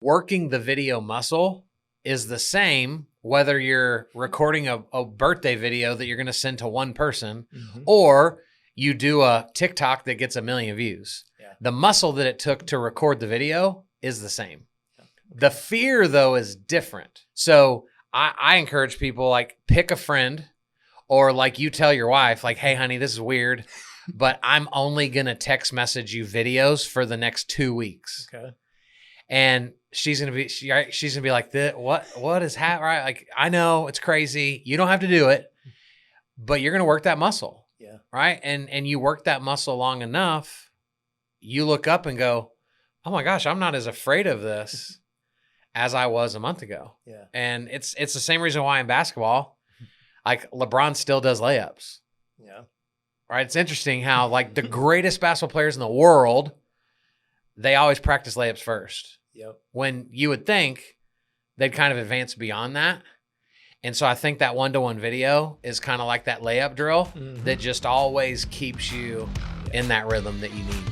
working the video muscle is the same whether you're recording a birthday video that you're going to send to one person or you do a TikTok that gets 1 million views. Yeah. The muscle that it took to record the video is the same. The fear, though, is different. So I encourage people, like, pick a friend, or like you tell your wife, like, hey, honey, this is weird, but I'm only going to text message you videos for the next 2 weeks. Okay. And she's going to be like, what is happening? Right? Like, I know it's crazy. You don't have to do it, but you're going to work that muscle. Yeah. Right. And you work that muscle long enough, you look up and go, oh my gosh, I'm not as afraid of this as I was a month ago. Yeah. And it's the same reason why in basketball, like, LeBron still does layups. Yeah. Right. It's interesting how, like, the greatest basketball players in the world, they always practice layups first. Yep. When you would think they'd kind of advance beyond that. And so I think that one-to-one video is kind of like that layup drill that just always keeps you in that rhythm that you need.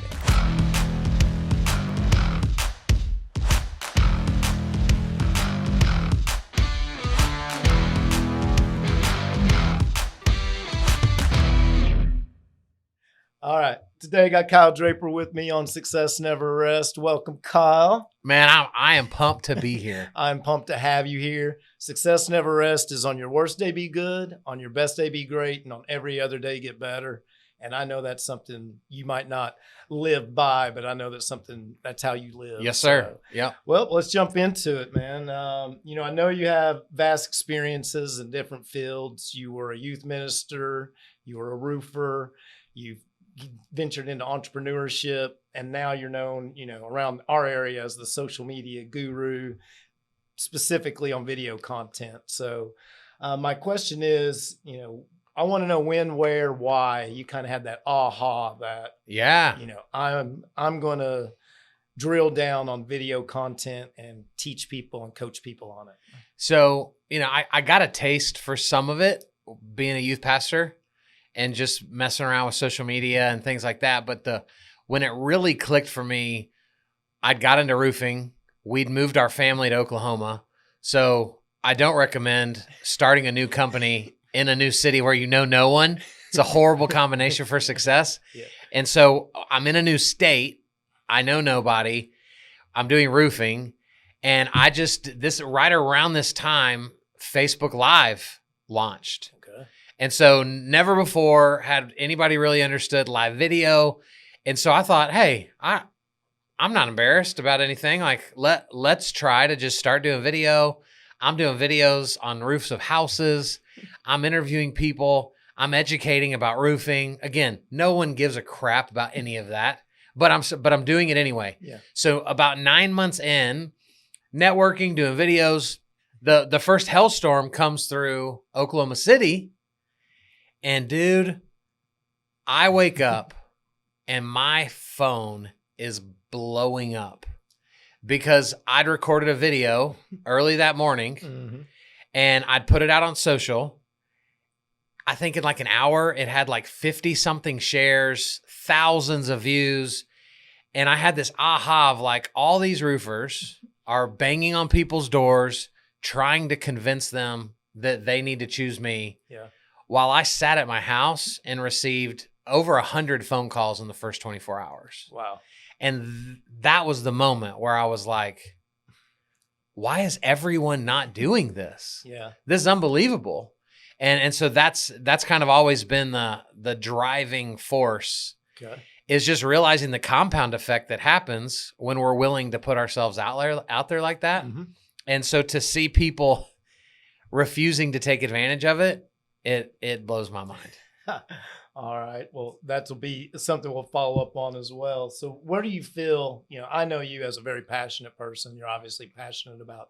All right. Today I got Kyle Draper with me on Success Never Rest. Welcome, Kyle. Man, I am pumped to be here. I'm pumped to have you here. Success Never Rest is on your worst day, be good, on your best day, be great, and on every other day, get better. And I know that's something you might not live by, but I know that's how you live. Yes, sir. So, yeah. Well, let's jump into it, man. I know you have vast experiences in different fields. You were a youth minister, you were a roofer, you've ventured into entrepreneurship, and now you're known, around our area as the social media guru, specifically on video content. So my question is, I want to know when, where, why you kind of had that aha that, I'm going to drill down on video content and teach people and coach people on it. So, I got a taste for some of it being a youth pastor and just messing around with social media and things like that. But when it really clicked for me, I'd got into roofing. We'd moved our family to Oklahoma. So I don't recommend starting a new company in a new city where you know no one. It's a horrible combination for success. Yeah. And so I'm in a new state. I know nobody. I'm doing roofing. And right around this time, Facebook Live launched. Okay. And so never before had anybody really understood live video. And so I thought, hey, I'm not embarrassed about anything. Like, let's try to just start doing video. I'm doing videos on roofs of houses. I'm interviewing people. I'm educating about roofing. Again, no one gives a crap about any of that, but I'm doing it anyway. Yeah. So about 9 months in, networking, doing videos, the first hailstorm comes through Oklahoma City. And dude, I wake up and my phone is blowing up because I'd recorded a video early that morning and I'd put it out on social. I think in like an hour, it had like 50 something shares, thousands of views. And I had this aha of like, all these roofers are banging on people's doors, trying to convince them that they need to choose me. Yeah. While I sat at my house and received over 100 phone calls in the first 24 hours. Wow. And that was the moment where I was like, why is everyone not doing this? Yeah. This is unbelievable. And so that's kind of always been the driving force. Okay. Is just realizing the compound effect that happens when we're willing to put ourselves out there like that. Mm-hmm. And so to see people refusing to take advantage of it, it blows my mind. All right. Well, that'll be something we'll follow up on as well. So where do you feel, I know you as a very passionate person, you're obviously passionate about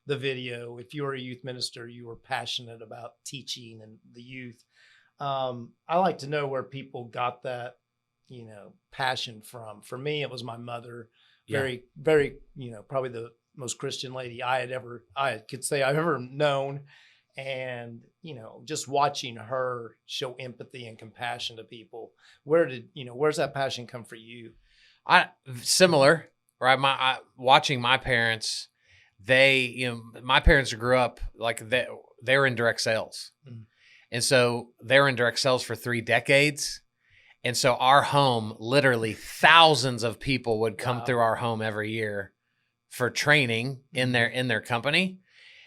the video. If you were a youth minister, you were passionate about teaching and the youth. I like to know where people got that, passion from. For me, it was my mother, very, very, probably the most Christian lady I could say I've ever known. And, just watching her show empathy and compassion to people. Where's that passion come for you? Similar, right? Watching my parents, my parents grew up like they were in direct sales. Mm. And so they were in direct sales for 3 decades. And so our home, literally thousands of people would come Wow. through our home every year for training in their company.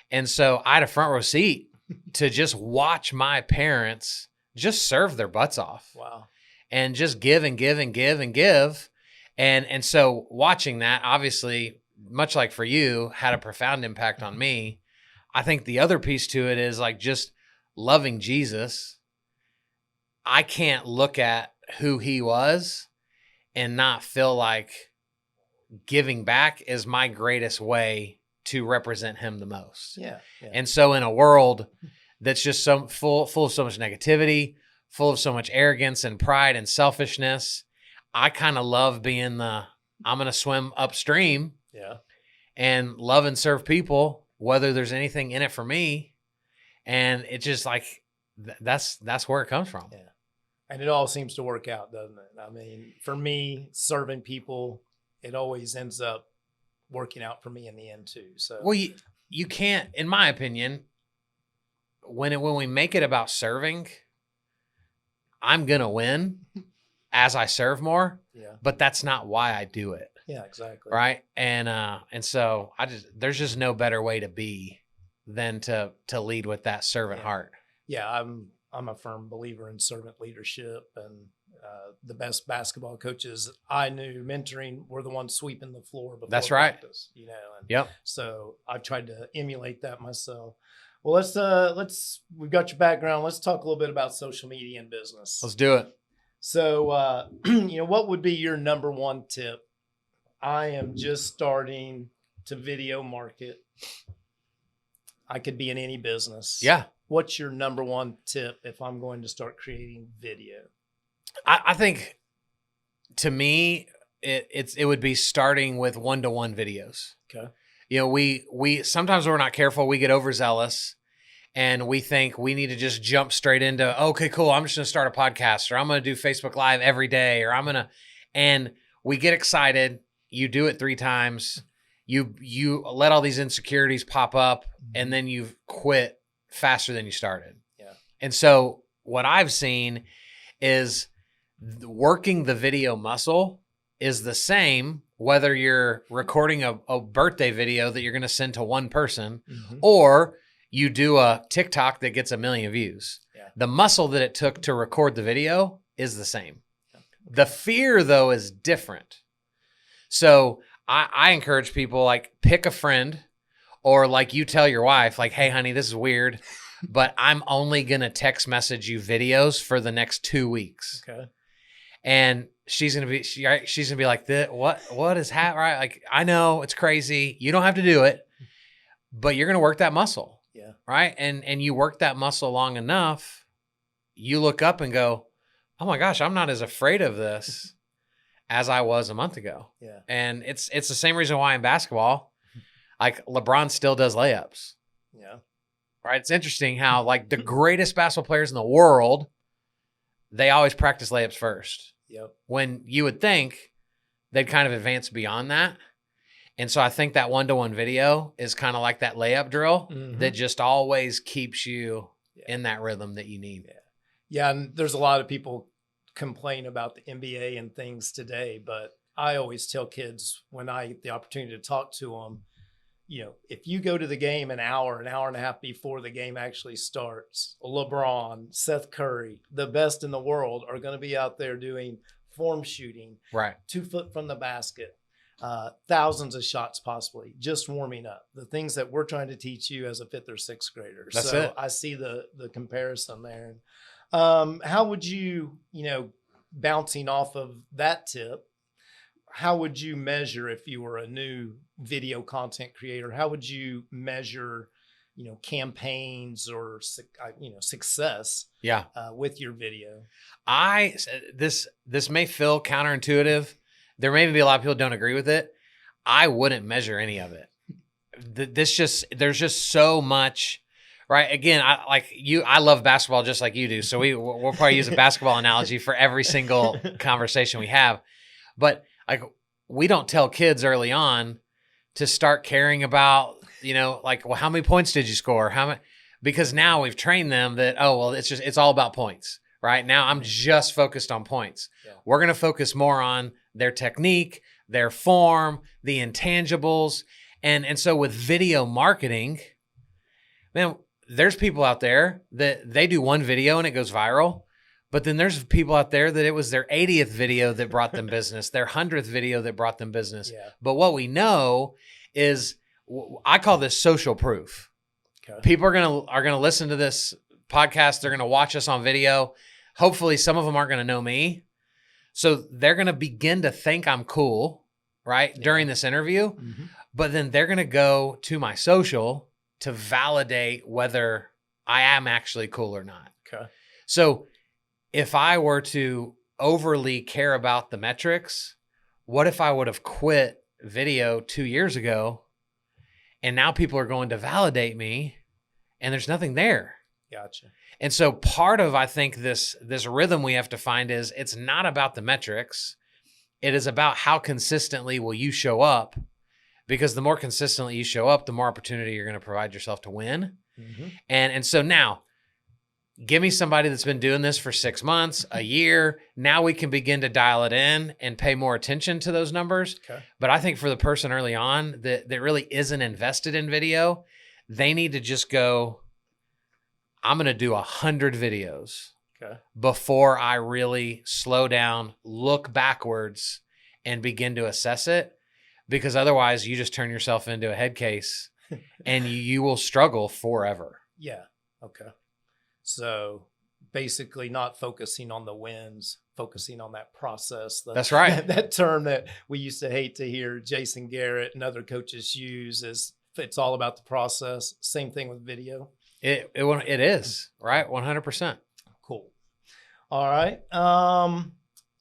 And so I had a front row seat to just watch my parents just serve their butts off. Wow. And just give and give and give and give. And so watching that, obviously, much like for you, had a profound impact on me. I think the other piece to it is like just loving Jesus. I can't look at who he was and not feel like giving back is my greatest way to represent him the most. Yeah. And so in a world that's just so full of so much negativity, full of so much arrogance and pride and selfishness, I kind of love being I'm going to swim upstream and love and serve people, whether there's anything in it for me. And it's just like, that's where it comes from. Yeah. And it all seems to work out, doesn't it? I mean, for me, serving people, it always ends up working out for me in the end too. So, well, you can't, in my opinion, when we make it about serving, I'm going to win as I serve more, but that's not why I do it. Yeah, exactly. Right. And so there's just no better way to be than to lead with that servant heart. Yeah. I'm a firm believer in servant leadership, and the best basketball coaches I knew mentoring were the ones sweeping the floor before practice, and so I've tried to emulate that myself. Well, we've got your background. Let's talk a little bit about social media and business. Let's do it. So, what would be your number one tip? I am just starting to video market. I could be in any business. Yeah. What's your number one tip if I'm going to start creating video? I think, to me, it would be starting with 1-to-1 videos. Okay. We sometimes we're not careful. We get overzealous and we think we need to just jump straight into, okay, cool, I'm just going to start a podcast, or I'm going to do Facebook Live every day, or and we get excited. You do it 3 times. You let all these insecurities pop up, and then you quit faster than you started. Yeah. And so what I've seen is working the video muscle is the same whether you're recording a birthday video that you're going to send to one person, or you do a TikTok that gets 1 million views. Yeah. The muscle that it took to record the video is the same. Okay. The fear, though, is different. So I encourage people, like, pick a friend, or like you tell your wife, like, hey, honey, this is weird, but I'm only going to text message you videos for the next 2 weeks. Okay. And she's going to be like, what is happening? Right? Like, I know it's crazy. You don't have to do it, but you're going to work that muscle. Yeah. Right. And you work that muscle long enough, you look up and go, oh my gosh, I'm not as afraid of this as I was a month ago. Yeah. And it's the same reason why in basketball, like, LeBron still does layups. Yeah. Right. It's interesting how, like, the greatest basketball players in the world, they always practice layups first. Yep. When you would think they'd kind of advance beyond that. And so I think that 1-to-1 video is kind of like that layup drill that just always keeps you in that rhythm that you need. Yeah. Yeah. And there's a lot of people complain about the NBA and things today, but I always tell kids when I get the opportunity to talk to them, if you go to the game an hour and a half before the game actually starts, LeBron, Seth Curry, the best in the world, are going to be out there doing form shooting, right, 2 foot from the basket, thousands of shots possibly, just warming up. The things that we're trying to teach you as a 5th or 6th grader. That's so it. I see the comparison there. How would you, bouncing off of that tip, how would you measure, if you were a new video content creator, how would you measure, campaigns or, success with your video? This may feel counterintuitive. There may be a lot of people who don't agree with it. I wouldn't measure any of it. There's just so much, right? Again, I love basketball just like you do. So we'll probably use a basketball analogy for every single conversation we have. But, like, we don't tell kids early on to start caring about, like, well, how many points did you score? How many? Because now we've trained them that, oh, well, it's all about points, right? Now I'm just focused on points. Yeah. We're going to focus more on their technique, their form, the intangibles. And so with video marketing, man, there's people out there that they do one video and it goes viral. But then there's people out there that it was their 80th video that brought them business, their 100th video that brought them business. Yeah. But what we know is, I call this social proof. Okay. People are gonna listen to this podcast. They're gonna watch us on video. Hopefully, some of them aren't gonna know me, so they're gonna begin to think I'm cool, right, during this interview. Mm-hmm. But then they're gonna go to my social to validate whether I am actually cool or not. Okay. So if I were to overly care about the metrics, what if I would have quit video 2 years ago and now people are going to validate me and there's nothing there? Gotcha. And so part of, I think, this rhythm we have to find is it's not about the metrics. It is about how consistently will you show up, because the more consistently you show up, the more opportunity you're going to provide yourself to win. Mm-hmm. And so now, give me somebody that's been doing this for 6 months, a year. Now we can begin to dial it in and pay more attention to those numbers. Okay. But I think for the person early on that really isn't invested in video, they need to just go, I'm going to do 100 videos before I really slow down, look backwards, and begin to assess it. Because otherwise you just turn yourself into a head case and you will struggle forever. Yeah. Okay. So basically not focusing on the wins, focusing on that process. That's right. That term that we used to hate to hear Jason Garrett and other coaches use is it's all about the process. Same thing with video. It is, right? 100%. Cool. All right.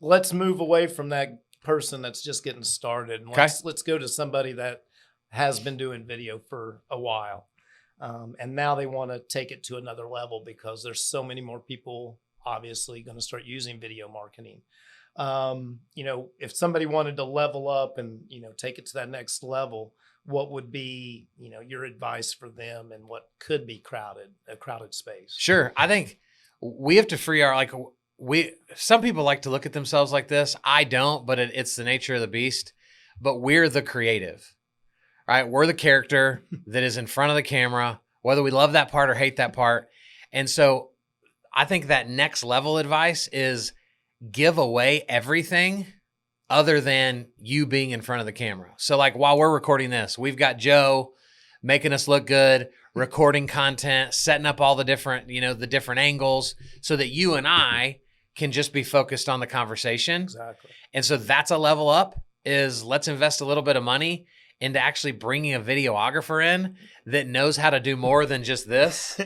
Let's move away from that person that's just getting started. And let's go to somebody that has been doing video for a while. And now they want to take it to another level because there's so many more people obviously going to start using video marketing. If somebody wanted to level up and, take it to that next level, what would be, your advice for them and what could be a crowded space? Sure. I think we have to free some people like to look at themselves like this. I don't, but it's the nature of the beast. But we're the creative. Right? We're the character that is in front of the camera, whether we love that part or hate that part. And so I think that next level advice is give away everything other than you being in front of the camera. So like while we're recording this, we've got Joe making us look good, recording content, setting up all the different, the different angles so that you and I can just be focused on the conversation. Exactly. And so that's a level up, is let's invest a little bit of money into actually bringing a videographer in that knows how to do more than just this,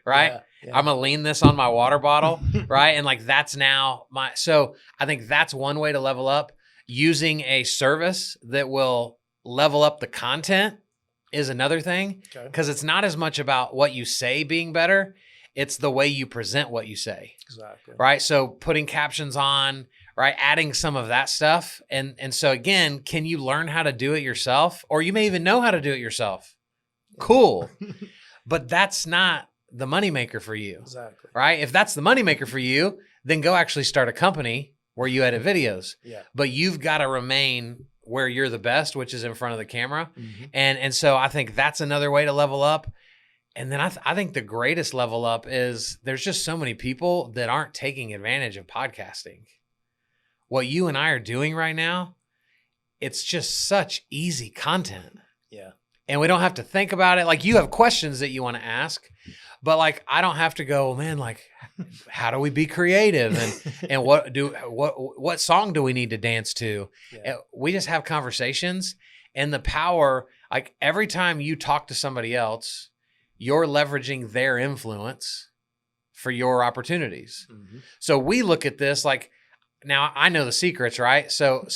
right? Yeah. I'm going to lean this on my water bottle, right? And that's now so I think that's one way to level up. Using a service that will level up the content is another thing, because it's not as much about what you say being better. It's the way you present what you say. Exactly. Right? So putting captions on, right? Adding some of that stuff. And so again, can you learn how to do it yourself? Or you may even know how to do it yourself. Cool. But that's not the moneymaker for you. Exactly. Right? If that's the moneymaker for you, then go actually start a company where you edit videos. Yeah. But you've got to remain where you're the best, which is in front of the camera. Mm-hmm. And so I think that's another way to level up. And then I think the greatest level up is there's just so many people that aren't taking advantage of podcasting. What you and I are doing right now, it's just such easy content. Yeah. And we don't have to think about it. Like, you have questions that you want to ask, but I don't have to go, man, how do we be creative? And what song do we need to dance to? Yeah. We just have conversations, and the power, every time you talk to somebody else, you're leveraging their influence for your opportunities. Mm-hmm. So we look at this now I know the secrets, right? So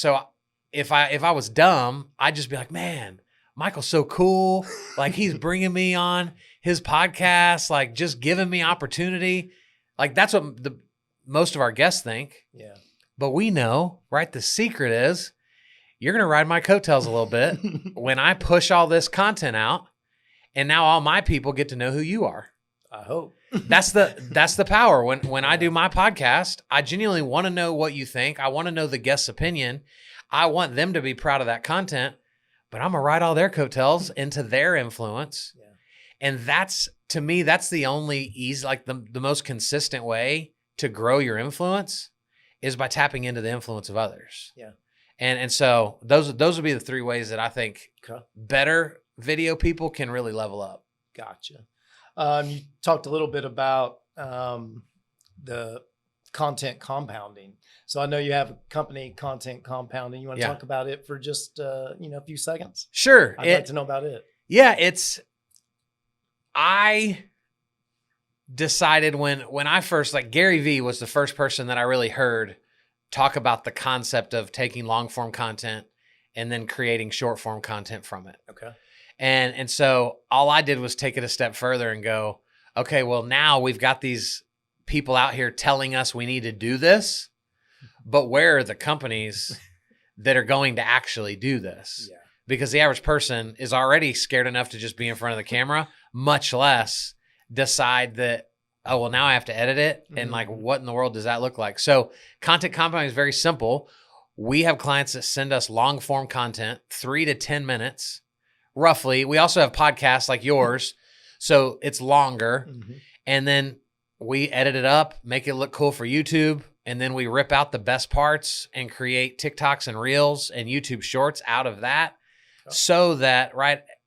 if I was dumb, I'd just be like, man, Michael's so cool. He's bringing me on his podcast, just giving me opportunity. That's what most of our guests think. Yeah. But we know, right? The secret is you're going to ride my coattails a little bit when I push all this content out, and now all my people get to know who you are. I hope. That's the power. When I do my podcast, I genuinely want to know what you think. I want to know the guest's opinion. I want them to be proud of that content, but I'm going to ride all their coattails into their influence. Yeah. And that's, to me, that's the only easy, like the most consistent way to grow your influence is by tapping into the influence of others. Yeah. And so those would be the three ways that I think better video people can really level up. Gotcha. You talked a little bit about the content compounding. So I know you have a company, Content Compounding. You want to talk about it for just a few seconds? Sure. I'd like to know about it. Yeah, I decided when I first, like, Gary Vee was the first person that I really heard talk about the concept of taking long form content and then creating short form content from it. Okay. And so all I did was take it a step further and go, okay, well, now we've got these people out here telling us we need to do this, but where are the companies that are going to actually do this? Yeah. Because the average person is already scared enough to just be in front of the camera, much less decide that, oh, well, now I have to edit it. And like, what in the world does that look like? So content compounding is very simple. We have clients that send us long form content, 3 to 10 minutes, roughly. We also have podcasts like yours, so it's longer. And then we edit it up, make it look cool for YouTube. And then we rip out the best parts and create TikToks and Reels and YouTube Shorts out of that. So that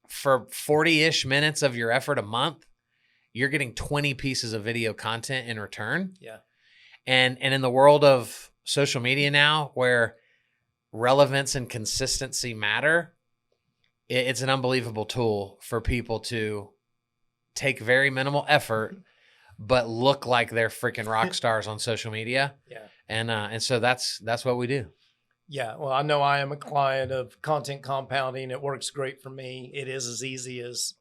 for 40-ish minutes of your effort a month, you're getting 20 pieces of video content in return. Yeah. And in the world of social media now, where relevance and consistency matter, it's an unbelievable tool for people to take very minimal effort, but look like they're freaking rock stars on social media. Yeah. And so that's what we do. Yeah. Well, I know I am a client of Content Compounding. It works great for me. It is as easy as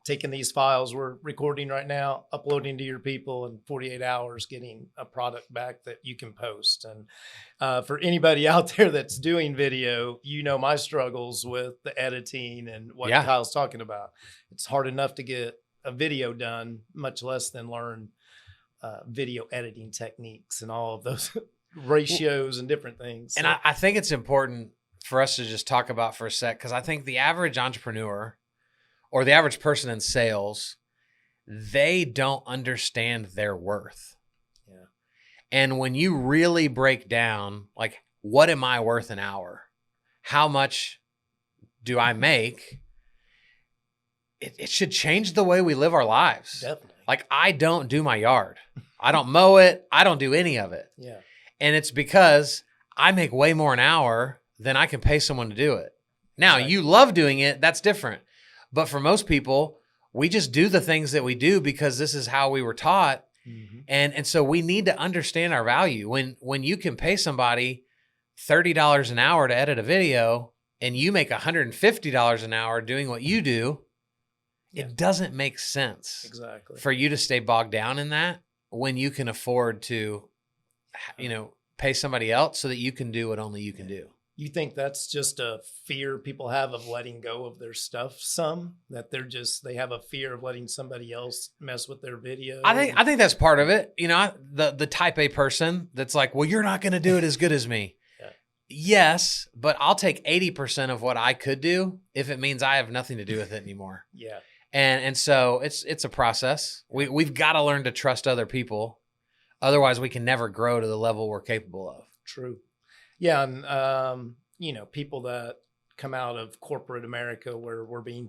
taking these files we're recording right now, uploading to your people in 48 hours, getting a product back that you can post. And for anybody out there that's doing video, my struggles with the editing and what Kyle's talking about. It's hard enough to get a video done, much less than learn video editing techniques and all of those ratios and different things. And I think it's important for us to just talk about for a sec, because I think the average entrepreneur or the average person in sales, they don't understand their worth. Yeah. And when you really break down, like, what am I worth an hour? How much do I make? It should change the way we live our lives. Definitely. Like, I don't do my yard. I don't mow it. I don't do any of it. Yeah. And it's because I make way more an hour than I can pay someone to do it. Now, you love doing it. That's different. But for most people, we just do the things that we do because this is how we were taught. And so we need to understand our value. When you can pay somebody $30 an hour to edit a video and you make $150 an hour doing what you do, it doesn't make sense for you to stay bogged down in that when you can afford to, pay somebody else so that you can do what only you can do. You think that's just a fear people have of letting go of their stuff? That they have a fear of letting somebody else mess with their video? I think that's part of it. The type A person that's like, well, you're not going to do it as good as me. Yes, but I'll take 80% of what I could do if it means I have nothing to do with it anymore. Yeah. And so it's a process. We've got to learn to trust other people. Otherwise, we can never grow to the level we're capable of. True. Yeah. And, people that come out of corporate America where we're being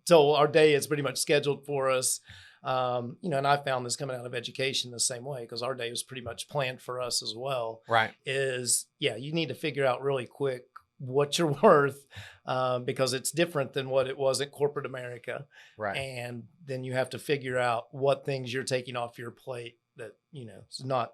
told our day is pretty much scheduled for us. And I found this coming out of education the same way, because our day was pretty much planned for us as well. Right. You need to figure out really quick what you're worth, because it's different than what it was at corporate America. Right. And then you have to figure out what things you're taking off your plate that, it's not,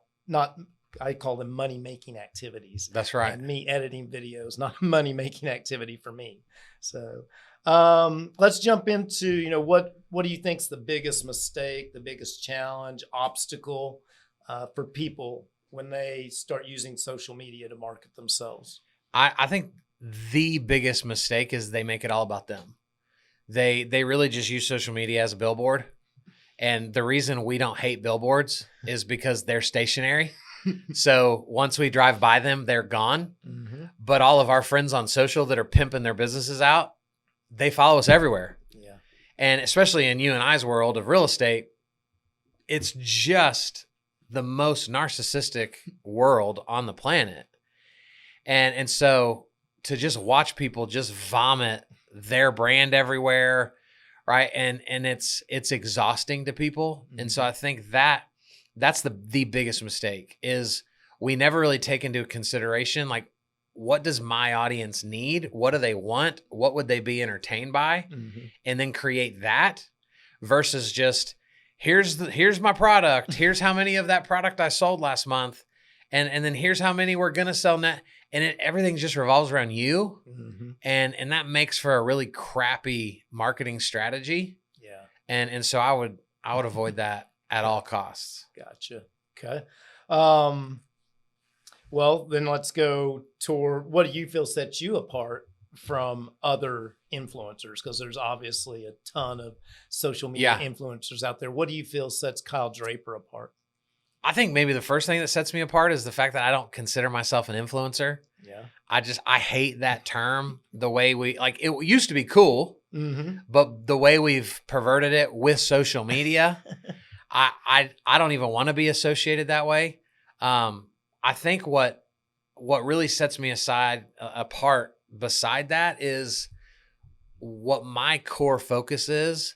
I call them money-making activities. That's right. And me editing videos, not a money-making activity for me. So let's jump into, what do you think's the biggest mistake, the biggest challenge, obstacle for people when they start using social media to market themselves? I think the biggest mistake is they make it all about them. They really just use social media as a billboard. And the reason we don't hate billboards is because they're stationary. So once we drive by them, they're gone. Mm-hmm. But all of our friends on social that are pimping their businesses out, they follow us everywhere. Yeah. And especially in you and I's world of real estate, it's just the most narcissistic world on the planet. And so to just watch people just vomit their brand everywhere, right? And it's exhausting to people. Mm-hmm. And so I think that's the biggest mistake is we never really take into consideration, like, what does my audience need? What do they want? What would they be entertained by? Mm-hmm. And then create that versus just, here's my product. Here's how many of that product I sold last month. And then here's how many we're going to sell net. And everything just revolves around you. Mm-hmm. And that makes for a really crappy marketing strategy. Yeah. And so I would avoid that at all costs. Gotcha. Okay. Well, then let's go toward what do you feel sets you apart from other influencers? Because there's obviously a ton of social media influencers out there. What do you feel sets Kyle Draper apart? I think maybe the first thing that sets me apart is the fact that I don't consider myself an influencer. Yeah. I hate that term, the way it used to be cool, mm-hmm. but the way we've perverted it with social media, I don't even want to be associated that way. I think what really sets me apart beside that is what my core focus is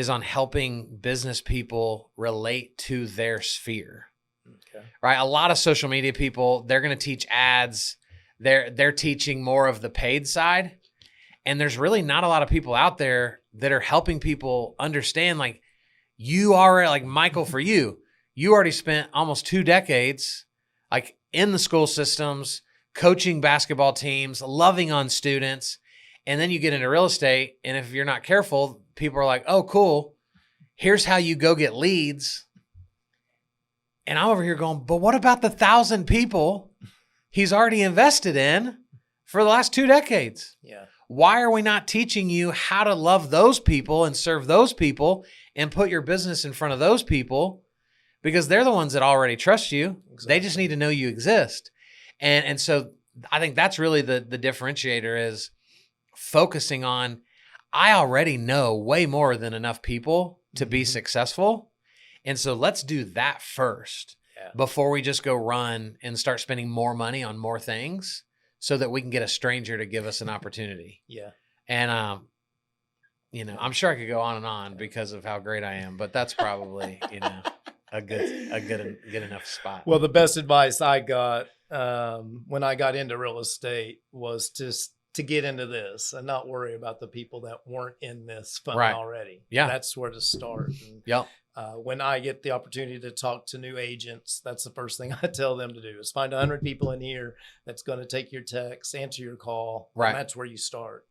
on helping business people relate to their sphere. Okay. Right? A lot of social media people, they're going to teach ads. They're teaching more of the paid side. And there's really not a lot of people out there that are helping people understand, like, you are, like, Michael, for you already spent almost 2 decades, like, in the school systems, coaching basketball teams, loving on students. And then you get into real estate. And if you're not careful, people are like, oh, cool. Here's how you go get leads. And I'm over here going, but what about the 1,000 people he's already invested in for the last 2 decades? Yeah. Why are we not teaching you how to love those people and serve those people and put your business in front of those people? Because they're the ones that already trust you. Exactly. They just need to know you exist. And so I think that's really the differentiator is focusing on, I already know way more than enough people to be successful. And so let's do that first before we just go run and start spending more money on more things so that we can get a stranger to give us an opportunity. Yeah. And, I'm sure I could go on and on because of how great I am, but that's probably, a good enough spot. Well, the best advice I got when I got into real estate was to get into this and not worry about the people that weren't in this fund already. Yeah. That's where to start. And, when I get the opportunity to talk to new agents, that's the first thing I tell them to do is find 100 people in here that's going to take your text, answer your call. Right. And that's where you start.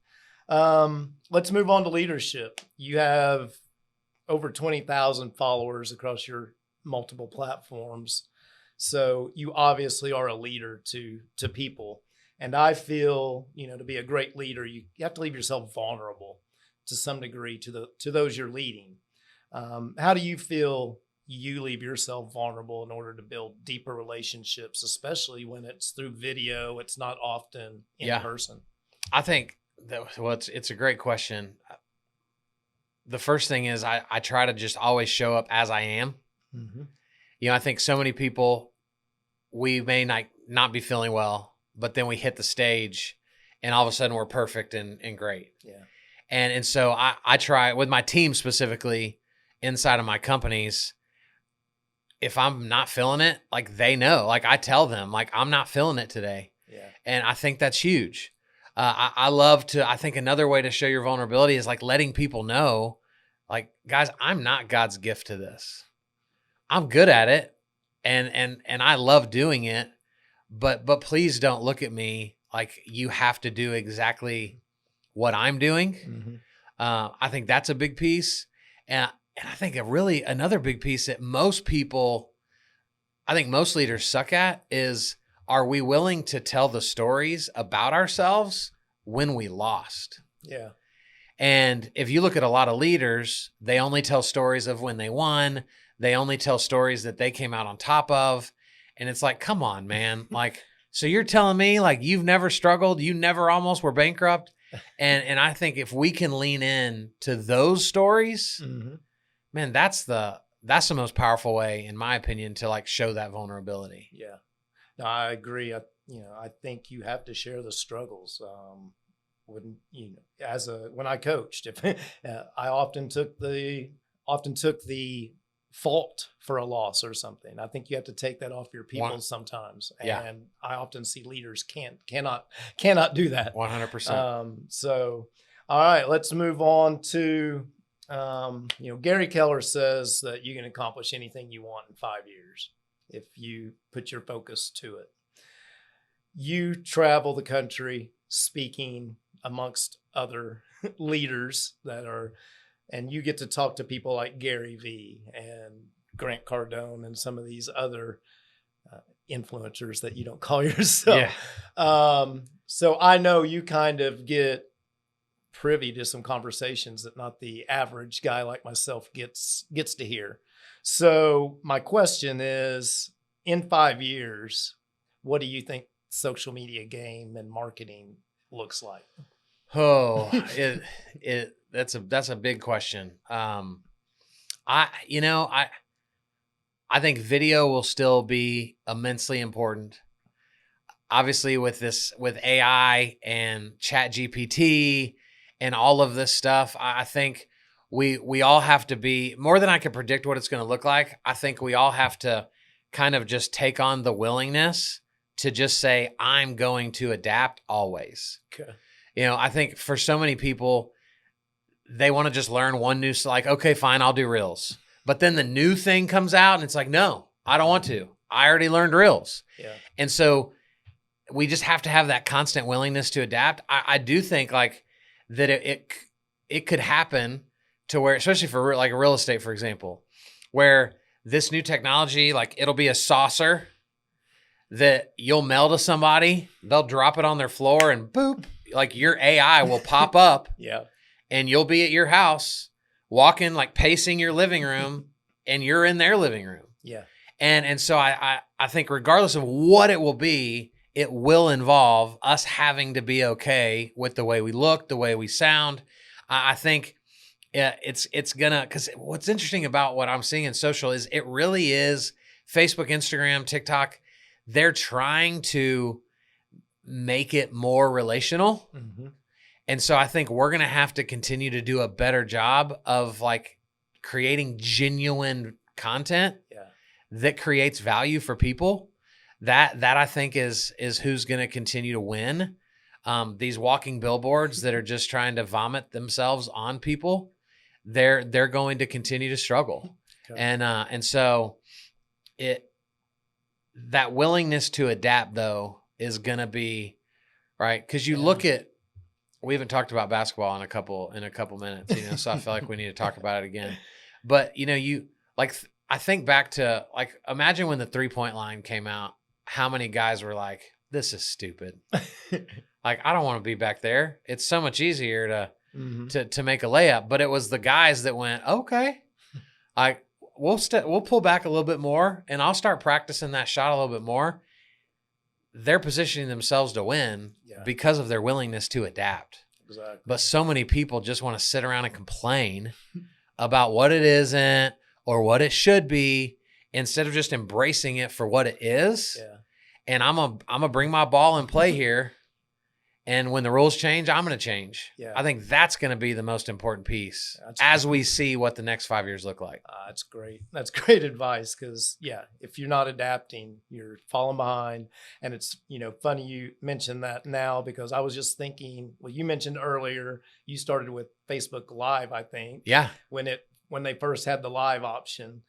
Let's move on to leadership. You have over 20,000 followers across your multiple platforms. So you obviously are a leader to people. And I feel, to be a great leader, you have to leave yourself vulnerable to some degree to those you're leading. How do you feel you leave yourself vulnerable in order to build deeper relationships, especially when it's through video? It's not often in person. I think it's a great question. The first thing is I try to just always show up as I am. Mm-hmm. I think so many people, we may not be feeling well, but then we hit the stage and all of a sudden we're perfect and great. Yeah. And so I try with my team specifically inside of my companies, if I'm not feeling it, like they know, like I tell them, like I'm not feeling it today. Yeah. And I think that's huge. I think another way to show your vulnerability is like letting people know, like, guys, I'm not God's gift to this. I'm good at it. And I love doing it, but please don't look at me like you have to do exactly what I'm doing. Mm-hmm. I think that's a big piece. And I think another big piece that most leaders suck at is are we willing to tell the stories about ourselves when we lost? Yeah. And if you look at a lot of leaders, they only tell stories of when they won. They only tell stories that they came out on top of. And it's like, come on, man. Like, so you're telling me like you've never struggled, you never almost were bankrupt. And I think if we can lean in to those stories, man, that's the most powerful way, in my opinion, to like show that vulnerability. Yeah. No, I agree. I think you have to share the struggles. When I coached, if I often took the fault for a loss or something. I think you have to take that off your people sometimes. And I often see leaders cannot do that. 100%. So, all right, let's move on to, Gary Keller says that you can accomplish anything you want in 5 years if you put your focus to it. You travel the country speaking amongst other leaders and you get to talk to people like Gary Vee and Grant Cardone and some of these other influencers that you don't call yourself. Yeah. So I know you kind of get privy to some conversations that not the average guy like myself gets to hear. So my question is, in 5 years, what do you think social media game and marketing looks like? Oh, that's a big question. I think video will still be immensely important. Obviously with AI and ChatGPT and all of this stuff, I think we all have to be, more than I can predict what it's going to look like. I think we all have to kind of just take on the willingness to just say, I'm going to adapt always. Okay. I think for so many people, they want to just learn one new, like, okay, fine, I'll do Reels. But then the new thing comes out and it's like, no, I don't want to. I already learned Reels. Yeah. And so we just have to have that constant willingness to adapt. I do think like that it could happen to where, especially for like real estate, for example, where this new technology, like it'll be a saucer that you'll mail to somebody, they'll drop it on their floor and boop, like your AI will pop up. Yeah. And you'll be at your house walking, like pacing your living room and you're in their living room. Yeah. And so I think regardless of what it will be, it will involve us having to be okay with the way we look, the way we sound. I think it's gonna, because what's interesting about what I'm seeing in social is it really is Facebook, Instagram, TikTok. They're trying to make it more relational. Mm-hmm. And so I think we're going to have to continue to do a better job of like creating genuine content that creates value for people. That I think is who's going to continue to win. These walking billboards that are just trying to vomit themselves on people, they're going to continue to struggle. Okay. And so that willingness to adapt though is going to be right. Cause you look at, we haven't talked about basketball in a couple minutes, so I feel like we need to talk about it again. But, you like, I think back to like, imagine when the 3-point line came out, how many guys were like, this is stupid. Like, I don't want to be back there. It's so much easier to make a layup. But it was the guys that went, okay, we'll pull back a little bit more and I'll start practicing that shot a little bit more. They're positioning themselves to win because of their willingness to adapt. Exactly. But so many people just want to sit around and complain about what it isn't or what it should be instead of just embracing it for what it is. Yeah. And I'm gonna bring my ball and play here. And when the rules change, I'm going to change. Yeah. I think that's going to be the most important piece as we see what the next 5 years look like. That's great. That's great advice because, if you're not adapting, you're falling behind. And it's, funny you mentioned that now because I was just thinking, well, you mentioned earlier, you started with Facebook Live, I think. Yeah. When they first had the live option.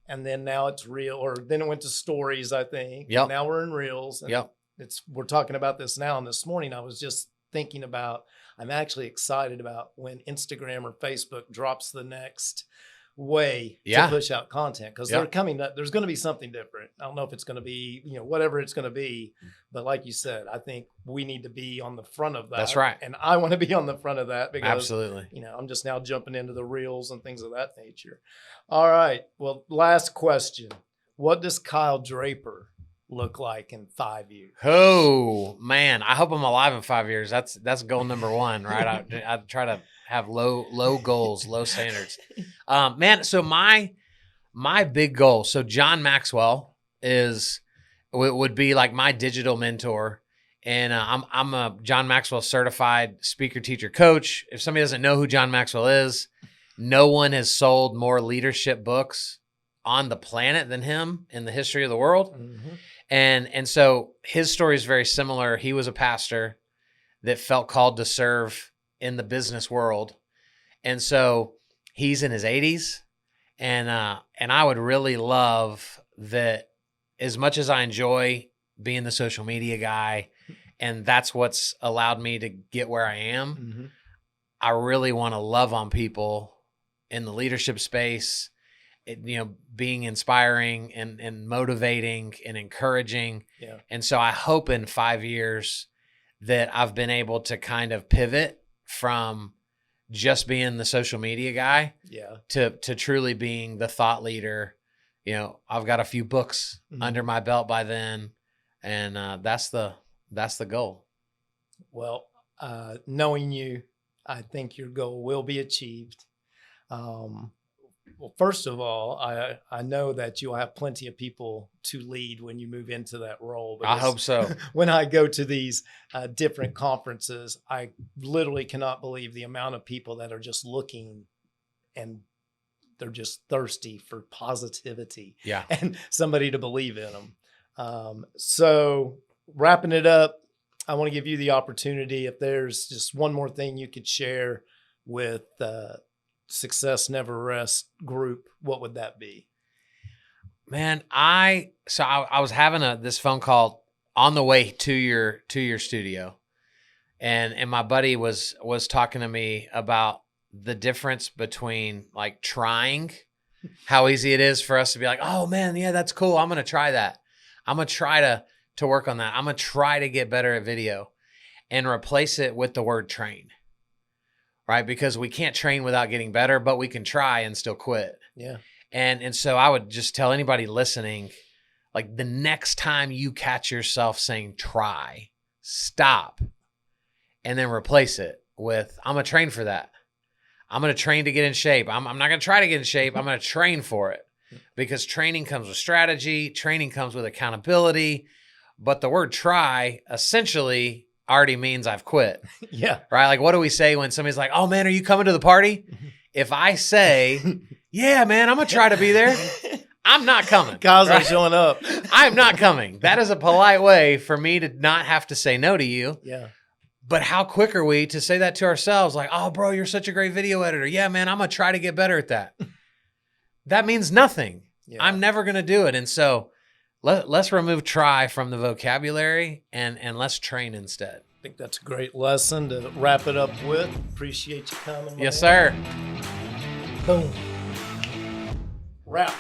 And then now it's Reel, or then it went to Stories, I think. Yep. And now we're in Reels. And we're talking about this now, and this morning I was just thinking about, I'm actually excited about when Instagram or Facebook drops the next way Yeah. to push out content, because Yep. they're coming up. There's going to be something different. I don't know if it's going to be, whatever it's going to be. But like you said, I think we need to be on the front of that. That's right. And I want to be on the front of that because, Absolutely. I'm just now jumping into the reels and things of that nature. All right. Well, last question. What does Kyle Draper look like in 5 years? Oh man, I hope I'm alive in 5 years. That's goal number one, right? I try to have low goals, low standards. Man, so my big goal. So John Maxwell would be like my digital mentor, and I'm a John Maxwell certified speaker, teacher, coach. If somebody doesn't know who John Maxwell is, no one has sold more leadership books on the planet than him in the history of the world. Mm-hmm. And so his story is very similar. He was a pastor that felt called to serve in the business world. And so he's in his 80s. And I would really love that, as much as I enjoy being the social media guy, and that's what's allowed me to get where I am, Mm-hmm. I really want to love on people in the leadership space, being inspiring and motivating and encouraging. Yeah. And so I hope in 5 years that I've been able to kind of pivot from just being the social media guy Yeah. to truly being the thought leader. I've got a few books Mhm. under my belt by then, and that's the goal. Well, knowing you, I think your goal will be achieved. Well, first of all, I know that you'll have plenty of people to lead when you move into that role. I hope so. When I go to these different conferences, I literally cannot believe the amount of people that are just looking, and they're just thirsty for positivity Yeah. and somebody to believe in them. So wrapping it up, I want to give you the opportunity, if there's just one more thing you could share with Success Never Rests group, what would that be? Man, I was having this phone call on the way to your studio, and my buddy was talking to me about the difference between like trying, how easy it is for us to be like, oh man, yeah, that's cool. I'm gonna try that. I'm gonna try to work on that. I'm gonna try to get better at video, and replace it with the word train. Right? Because we can't train without getting better, but we can try and still quit. Yeah. And so I would just tell anybody listening, like, the next time you catch yourself saying try, stop, and then replace it with, I'm going to train for that. I'm going to train to get in shape. I'm not going to try to get in shape. I'm going to train for it, because training comes with strategy. Training comes with accountability. But the word try essentially already means I've quit. Yeah. Right? Like, what do we say when somebody's like, oh man, are you coming to the party? If I say, yeah, man, I'm going to try to be there, I'm not coming. Kyle's right? not showing up. I'm not coming. That is a polite way for me to not have to say no to you. Yeah. But how quick are we to say that to ourselves? Like, oh, bro, you're such a great video editor. Yeah, man, I'm going to try to get better at that. That means nothing. Yeah. I'm never going to do it. And so let's remove try from the vocabulary and let's train instead. I think that's a great lesson to wrap it up with. Appreciate you coming. Yes, sir. Boom. Wrap.